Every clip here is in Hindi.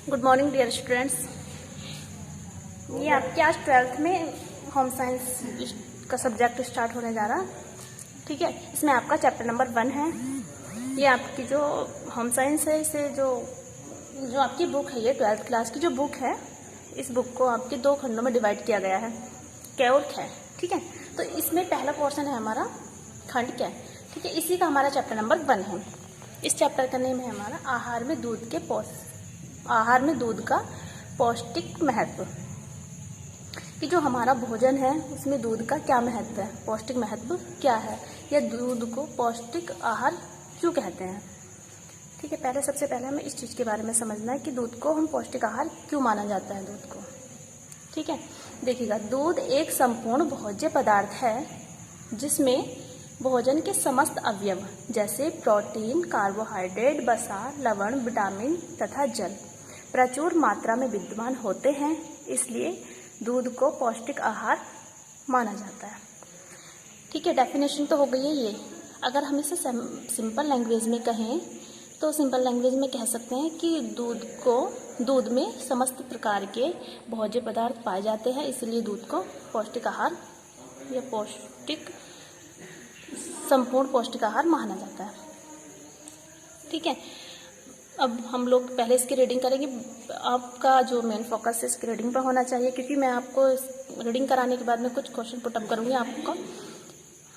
Good morning dear students. ये आपके आज 12th में होम साइंस का सब्जेक्ट स्टार्ट होने जा रहा। ठीक है, इसमें आपका चैप्टर नंबर 1 है। ये आपकी जो होम साइंस है, इसे जो आपकी बुक है, ये 12th क्लास की जो बुक है, इस बुक को आपके 2 खंडों में डिवाइड किया गया है, कै और खे। ठीक है, तो इसमें पहला पोर्शन है हमारा खंड कै। ठीक है, इसी का हमारा चैप्टर नंबर 1 है। इस चैप्टर का नेम है हमारा आहार में दूध का पौष्टिक महत्व। कि जो हमारा भोजन है उसमें दूध का क्या महत्व है, पौष्टिक महत्व क्या है, या दूध को पौष्टिक आहार क्यों कहते हैं। ठीक है, सबसे पहले हमें इस चीज़ के बारे में समझना है कि दूध को हम पौष्टिक आहार क्यों माना जाता है दूध को। ठीक है, देखिएगा, दूध एक संपूर्ण भोज्य पदार्थ है जिसमें भोजन के समस्त अवयव जैसे प्रोटीन, कार्बोहाइड्रेट, वसा, लवण, विटामिन तथा जल प्रचुर मात्रा में विद्यमान होते हैं, इसलिए दूध को पौष्टिक आहार माना जाता है। ठीक है, डेफिनेशन तो हो गई है ये। अगर हम इसे सिंपल लैंग्वेज में कहें तो सिंपल लैंग्वेज में कह सकते हैं कि दूध में समस्त प्रकार के भोज्य पदार्थ पाए जाते हैं, इसलिए दूध को पौष्टिक आहार या संपूर्ण पौष्टिक आहार माना जाता है। ठीक है, अब हम लोग पहले इसकी रीडिंग करेंगे। आपका जो मेन फोकस है इसकी रीडिंग पर होना चाहिए, क्योंकि मैं आपको रीडिंग कराने के बाद में कुछ क्वेश्चन पुटअप करूँगी, आपको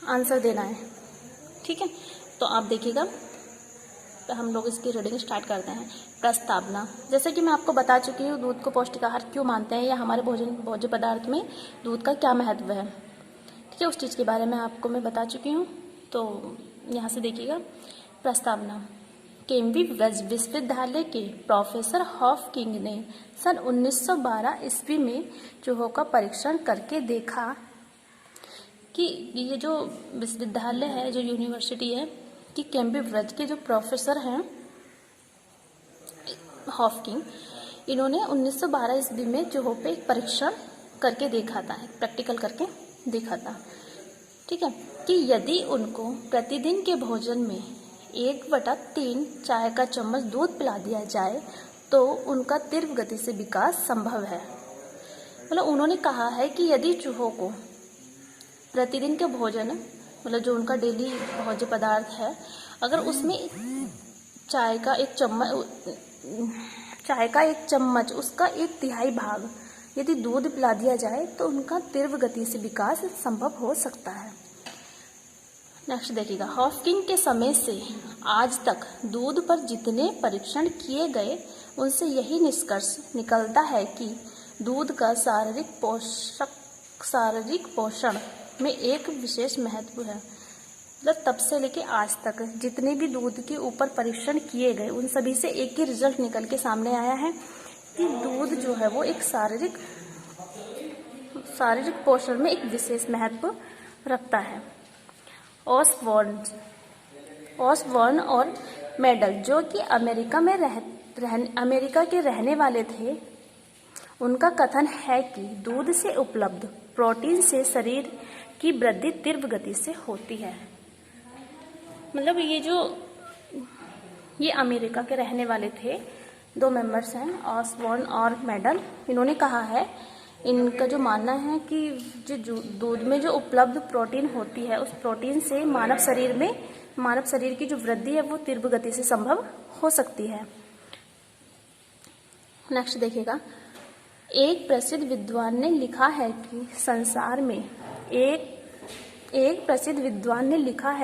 आंसर देना है। ठीक है, तो आप देखिएगा, तो हम लोग इसकी रीडिंग स्टार्ट करते हैं। प्रस्तावना। जैसे कि मैं आपको बता चुकी हूँ दूध को पौष्टिक आहार क्यों मानते हैं, या हमारे भोज्य पदार्थ में दूध का क्या महत्व है। ठीक है, उस चीज़ के बारे में आपको मैं बता चुकी हूँ। तो यहाँ से देखिएगा, प्रस्तावना। केम्ब्रिज विश्वविद्यालय के प्रोफेसर हॉफकिंग ने सन 1912 ईस्वी में चूहों का परीक्षण करके देखा कि ये जो विश्वविद्यालय है, जो यूनिवर्सिटी है, कि केम्ब्रिज के जो प्रोफेसर हैं हॉफकिंग, इन्होंने 1912 ईस्वी में चूहों पे एक परीक्षण करके देखा था, प्रैक्टिकल करके देखा था। ठीक है, कि यदि उनको प्रतिदिन के भोजन में 1/3 चाय का चम्मच दूध पिला दिया जाए तो उनका तीव्र गति से विकास संभव है। मतलब उन्होंने कहा है कि यदि चूहों को प्रतिदिन के भोजन, मतलब जो उनका डेली भोज्य पदार्थ है, अगर उसमें चाय का एक चम्मच उसका 1/3 भाग यदि दूध पिला दिया जाए तो उनका तीव्र गति से विकास संभव हो सकता है। नेक्स्ट देखिएगा, हॉफकिंग के समय से आज तक दूध पर जितने परीक्षण किए गए उनसे यही निष्कर्ष निकलता है कि दूध का शारीरिक पोषण में एक विशेष महत्व है। मतलब तब से लेके आज तक जितने भी दूध के ऊपर परीक्षण किए गए उन सभी से एक ही रिजल्ट निकल के सामने आया है कि दूध जो है वो एक शारीरिक पोषण में एक विशेष महत्व रखता है। ऑसबॉर्न और मेडल, जो कि अमेरिका के रहने वाले थे, उनका कथन है कि दूध से उपलब्ध प्रोटीन से शरीर की वृद्धि तीव्र गति से होती है। मतलब ये अमेरिका के रहने वाले थे, 2 मेंबर्स हैं, ऑसबॉर्न और मेडल। इन्होंने कहा है, इनका जो मानना है कि जो दूध में जो उपलब्ध प्रोटीन होती है उस प्रोटीन से मानव शरीर की जो वृद्धि है वो तीव्र गति से संभव हो सकती है। नेक्स्ट देखिएगा, एक प्रसिद्ध विद्वान ने लिखा है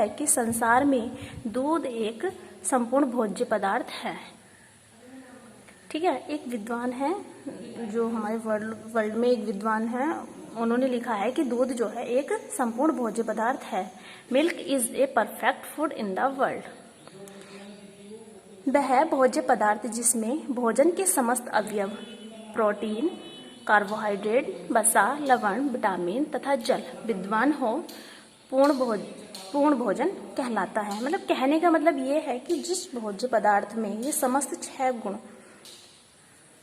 कि संसार में दूध एक संपूर्ण भोज्य पदार्थ है। ठीक है, एक विद्वान है जो हमारे वर्ल्ड में एक विद्वान है, उन्होंने लिखा है कि दूध जो है एक संपूर्ण भोज्य पदार्थ है। Milk is a perfect food in the world. वह भोज्य पदार्थ जिसमें भोजन के समस्त अवयव प्रोटीन, कार्बोहाइड्रेट, वसा, लवण, विटामिन तथा जल विद्वान हो पूर्ण भोजन कहलाता है। मतलब कहने का मतलब ये है कि जिस भोज्य पदार्थ में ये समस्त 6 गुण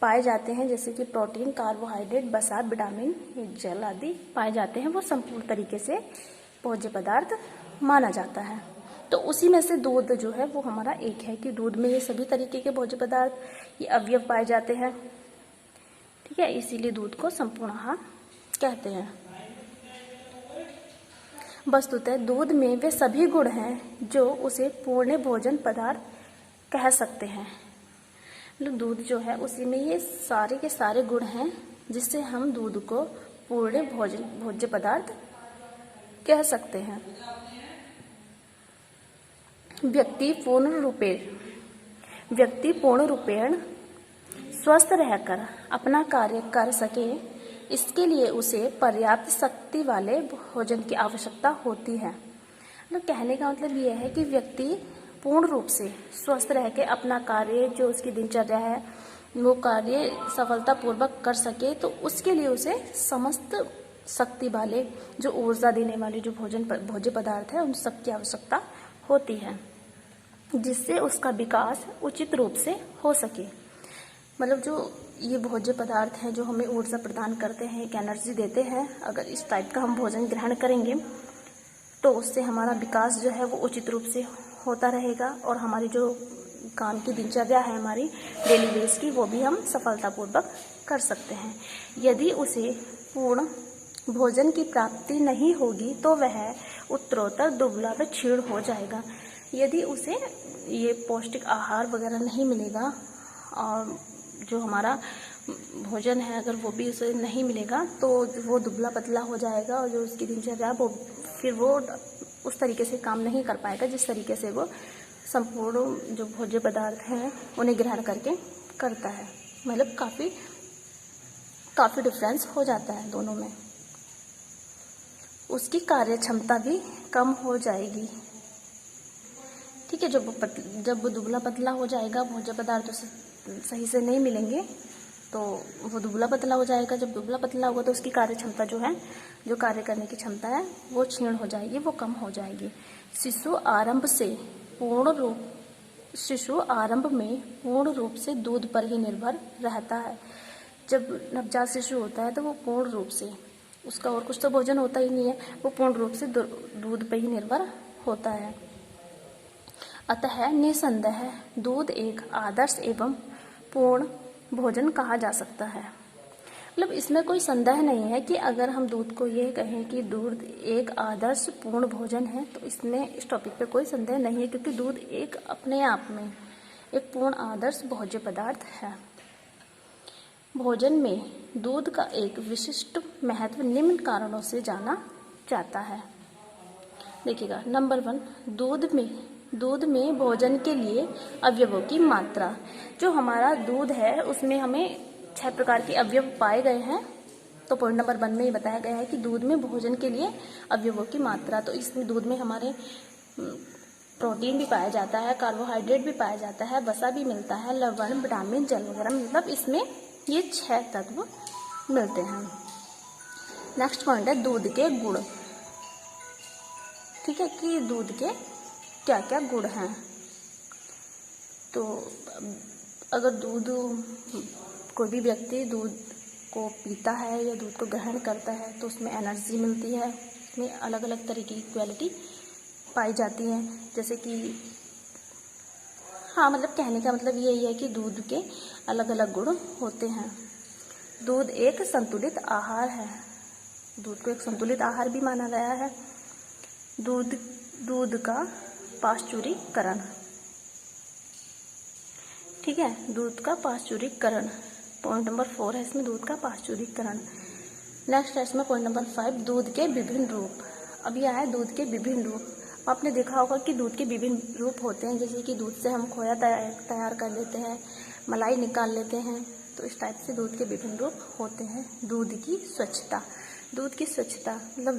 पाए जाते हैं, जैसे कि प्रोटीन, कार्बोहाइड्रेट, वसा, विटामिन, जल आदि पाए जाते हैं, वो संपूर्ण तरीके से भोज्य पदार्थ माना जाता है। तो उसी में से दूध जो है वो हमारा एक है कि दूध में ये सभी तरीके के भोज्य पदार्थ, ये अवयव पाए जाते हैं। ठीक है, इसीलिए दूध को संपूर्ण आहार कहते हैं। वस्तुतः दूध में वे सभी गुण हैं जो उसे पूर्ण भोजन पदार्थ कह सकते हैं। मतलब दूध जो है उसी में ये सारे के सारे गुण हैं जिससे हम दूध को पूर्ण भोज्य पदार्थ कह सकते हैं। व्यक्ति पूर्ण रूपेण स्वस्थ रहकर अपना कार्य कर सके, इसके लिए उसे पर्याप्त शक्ति वाले भोजन की आवश्यकता होती है। मतलब कहने का मतलब यह है कि व्यक्ति पूर्ण रूप से स्वस्थ रह के अपना कार्य जो उसकी दिनचर्या है वो कार्य सफलतापूर्वक कर सके, तो उसके लिए उसे समस्त शक्ति वाले जो ऊर्जा देने वाले जो भोज्य पदार्थ है उन सब की आवश्यकता होती है, जिससे उसका विकास उचित रूप से हो सके। मतलब जो ये भोज्य पदार्थ हैं जो हमें ऊर्जा प्रदान करते हैं, एक एनर्जी देते हैं, अगर इस टाइप का हम भोजन ग्रहण करेंगे तो उससे हमारा विकास जो है वो उचित रूप से होता रहेगा और हमारी जो काम की दिनचर्या है हमारी डेली बेस की वो भी हम सफलतापूर्वक कर सकते हैं। यदि उसे पूर्ण भोजन की प्राप्ति नहीं होगी तो वह उत्तरोत्तर दुबला व क्षीण हो जाएगा। यदि उसे ये पौष्टिक आहार वगैरह नहीं मिलेगा और जो हमारा भोजन है अगर वो भी उसे नहीं मिलेगा तो वो दुबला पतला हो जाएगा और जो उसकी दिनचर्या वो फिर वो उस तरीके से काम नहीं कर पाएगा जिस तरीके से वो संपूर्ण जो भोज्य पदार्थ हैं उन्हें ग्रहण करके करता है। मतलब काफ़ी डिफरेंस हो जाता है दोनों में। उसकी कार्य क्षमता भी कम हो जाएगी। ठीक है, जब वो दुबला पतला हो जाएगा, भोज्य पदार्थ उसे सही से नहीं मिलेंगे तो वो दुबला पतला हो जाएगा। जब दुबला पतला होगा तो उसकी कार्य क्षमता जो है, जो कार्य करने की क्षमता है वो क्षीण हो जाएगी, वो कम हो जाएगी। शिशु आरंभ में पूर्ण रूप से दूध पर ही निर्भर रहता है। जब नवजात शिशु होता है तो वो पूर्ण रूप से, उसका और कुछ तो भोजन होता ही नहीं है, वो पूर्ण रूप से दूध पर ही निर्भर होता है। अतः निसंदेह दूध एक आदर्श एवं पूर्ण भोजन कहा जा सकता है। मतलब इसमें कोई संदेह नहीं है कि अगर हम दूध को ये कहें कि दूध एक आदर्श पूर्ण भोजन है तो इसमें इस टॉपिक पे कोई संदेह नहीं है, क्योंकि दूध एक अपने आप में एक पूर्ण आदर्श भोज्य पदार्थ है। भोजन में दूध का एक विशिष्ट महत्व निम्न कारणों से जाना जाता है। देखिएगा, नंबर 1, दूध में भोजन के लिए अवयवों की मात्रा। जो हमारा दूध है उसमें हमें 6 प्रकार के अवयव पाए गए हैं। तो पॉइंट नंबर 1 में ये बताया गया है कि दूध में भोजन के लिए अवयवों की मात्रा। तो इसमें दूध में हमारे प्रोटीन भी पाया जाता है, कार्बोहाइड्रेट भी पाया जाता है, वसा भी मिलता है, लवण, विटामिन, जल वगैरह, मतलब इसमें ये 6 तत्व मिलते हैं। नेक्स्ट पॉइंट है दूध के गुण। ठीक है, कि दूध के क्या क्या गुण हैं। तो अगर कोई भी व्यक्ति दूध को पीता है या दूध को ग्रहण करता है तो उसमें एनर्जी मिलती है, उसमें अलग अलग तरह की क्वालिटी पाई जाती है। जैसे कि मतलब कहने का मतलब यही है कि दूध के अलग अलग गुण होते हैं। दूध एक संतुलित आहार है, दूध को एक संतुलित आहार भी माना गया है। दूध का पाश्चुरीकरण। ठीक है, दूध का पाश्चुरीकरण पॉइंट नंबर 4 है इसमें, दूध का पाश्चुरीकरण। नेक्स्ट है इसमें पॉइंट नंबर 5, दूध के विभिन्न रूप। अभी आया दूध के विभिन्न रूप। आपने देखा होगा कि दूध के विभिन्न रूप होते हैं, जैसे कि दूध से हम खोया तैयार कर लेते हैं, मलाई निकाल लेते हैं, तो इस टाइप से दूध के विभिन्न रूप होते हैं। दूध की स्वच्छता। दूध की स्वच्छता मतलब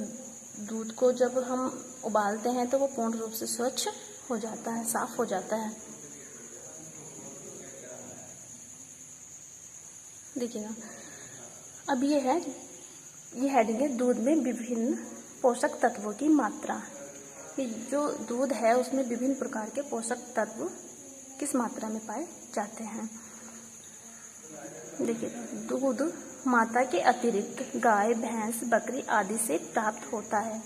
दूध को जब हम उबालते हैं तो वो पूर्ण रूप से स्वच्छ हो जाता है, साफ हो जाता है। देखिएगा, अब ये हेडिंग है दूध में विभिन्न पोषक तत्वों की मात्रा। ये जो दूध है उसमें विभिन्न प्रकार के पोषक तत्व किस मात्रा में पाए जाते हैं। देखिए, दूध माता के अतिरिक्त गाय, भैंस, बकरी आदि से प्राप्त होता है।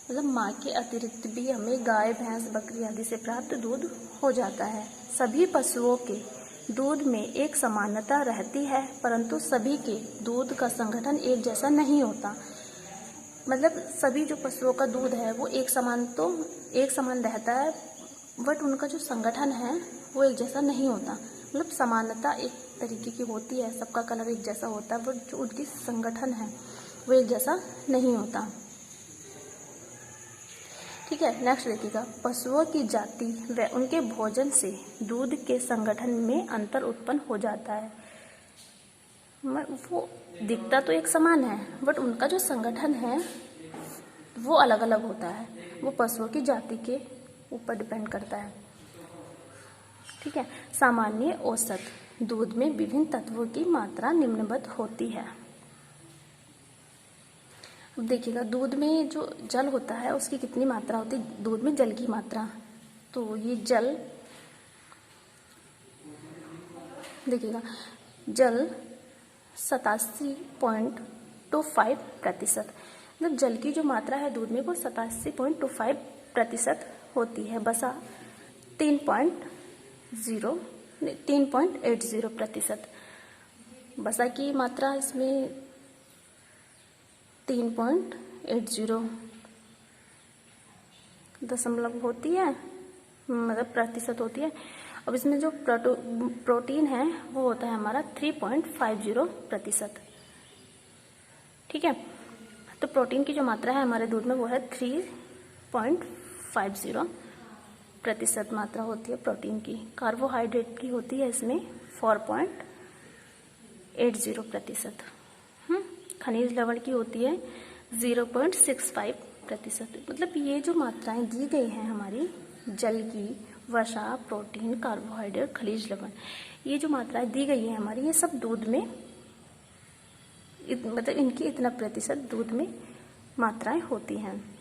मतलब माँ के अतिरिक्त भी हमें गाय, भैंस, बकरी आदि से प्राप्त दूध हो जाता है। सभी पशुओं के दूध में एक समानता रहती है, परंतु सभी के दूध का संगठन एक जैसा नहीं होता। मतलब सभी जो पशुओं का दूध है वो एक समान रहता है, बट उनका जो संगठन है वो एक जैसा नहीं होता। मतलब समानता एक तरीके की होती है, सबका कलर एक जैसा होता है, बट जो उनकी संगठन है वो एक जैसा नहीं होता। ठीक है, नेक्स्ट देखिएगा, पशुओं की जाति व उनके भोजन से दूध के संगठन में अंतर उत्पन्न हो जाता है। वो दिखता तो एक समान है, बट उनका जो संगठन है वो अलग अलग होता है। वो पशुओं की जाति के ऊपर डिपेंड करता है। ठीक है, सामान्य औसत दूध में विभिन्न तत्वों की मात्रा निम्नवत होती है। अब देखिएगा, दूध में जो जल होता है उसकी कितनी मात्रा होती है, दूध में जल की मात्रा। तो ये जल देखिएगा, जल 87.25%, मतलब जल की जो मात्रा है दूध में वो 87.25% होती है। बसा 3.80%। बसा की मात्रा इसमें 3.80 दशमलव होती है, मतलब प्रतिशत होती है। अब इसमें जो प्रोटीन है वो होता है हमारा 3.50%। ठीक है, तो प्रोटीन की जो मात्रा है हमारे दूध में वो है 3.50% मात्रा होती है प्रोटीन की। कार्बोहाइड्रेट की होती है इसमें 4.80%। खनिज लवण की होती है 0.65%। मतलब ये जो मात्राएं दी गई हैं हमारी जल की, वसा, प्रोटीन, कार्बोहाइड्रेट, खनिज लवण, ये जो मात्राएं दी गई है हमारी, ये सब दूध में मतलब इनकी इतना प्रतिशत दूध में मात्राएं होती हैं।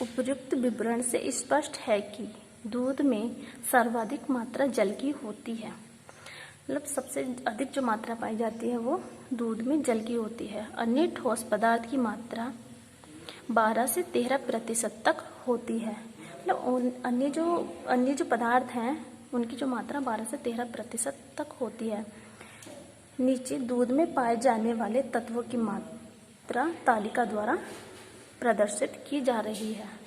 उपयुक्त विवरण से स्पष्ट है कि दूध में सर्वाधिक मात्रा जल की होती है। मतलब सबसे अधिक जो मात्रा पाई जाती है वो दूध में जल की होती है। अन्य ठोस पदार्थ की मात्रा 12 से 13% तक होती है। मतलब अन्य जो पदार्थ हैं उनकी जो मात्रा 12 से 13% तक होती है। नीचे दूध में पाए जाने वाले तत्वों की मात्रा तालिका द्वारा प्रदर्शित की जा रही है।